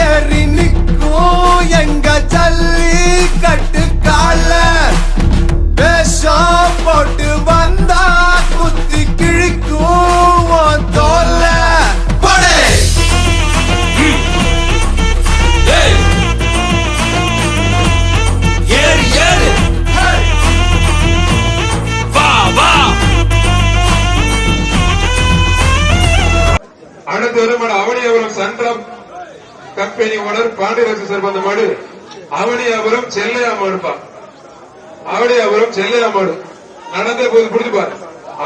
ஏறி நிற்கும் எங்க ஜல்லி கட்டு கால வேஷம் போட்டு வந்தா குத்தி கிழிக்கும் தோல்ல படே ஏறு ஏறு வா வா. அடுத்து வரும் Avaniyapuram Sundrop company owner Pandiarajan sir வந்த மாடு அவனியாபுரம் செல்லையா மாடுப்பா. அவனியாபுரம் செல்லையா மாடு நடந்தே போது பிடிச்சுப்பாரு.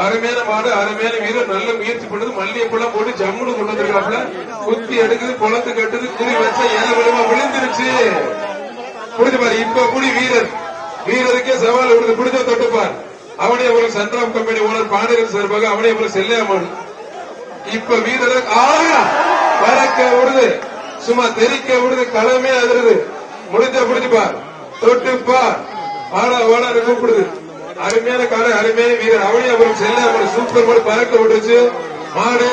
அருமையான மாடு, அருமையான வீரர், நல்ல முயற்சி பண்ணுது. மல்லிகைப்பெல்லாம் போட்டு ஜம்முன்னு கொண்டு வந்திருக்காப்புல. குத்தி எடுக்குது, குளத்து கட்டுது, குறி வச்சா ஏழு விழுமா விழுந்துருச்சு. பிடிச்சுப்பாரு. இப்ப புடி வீரர், வீரருக்கே சவால் விடுது. பிடிச்ச தொட்டுப்பார். அவனியாபுரம் சன்ட்ராப் கம்பெனி ஓனர் பாண்டியராஜன் சார்பாக அவனியாபுரம் செல்லையா மாடு. இப்ப வீரர் பறக்க விடுது, சும்மா தெரிக்க விடுது, களமே அதிருது. முடிஞ்ச பிடிச்சுப்பார், தொட்டுப்பார், ஆடா ஓடாரு கூப்பிடுது. அருமையான காலை, அருமையான வீரர் அவனியாபுரம் செல்ல சூப்பர் மாடு பறக்க விட்டுருச்சு. மாடு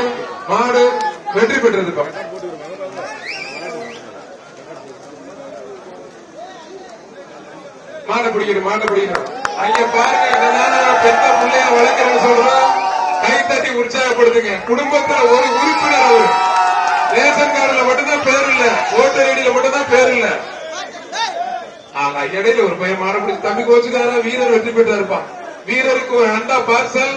மாடு வெற்றி பெற்றதுப்பா. மாடை பிடிக்கணும், மாடை பிடிக்கணும். அங்க பாருங்க, இதனால பெத்த பிள்ளைய வளர்க்கிறேன்னு சொல்றோம். கைத்தட்டி உற்சாகப்படுத்துங்க. குடும்பத்துல ஒரு உறுப்பினர் அவரு. ரேஷன் கார்டுல மட்டும்தான் பேர் இல்ல, ஓட்டர் ஐடியில மட்டும்தான் பேர் இல்ல. ஆனா இடையில ஒரு பையன் மாட பிடிச்சி தம்பி கோச்சுக்காரா வீரர் வெற்றி பெற்றா இருப்பான். வீரருக்கு ஒரு அண்டா பார்சல்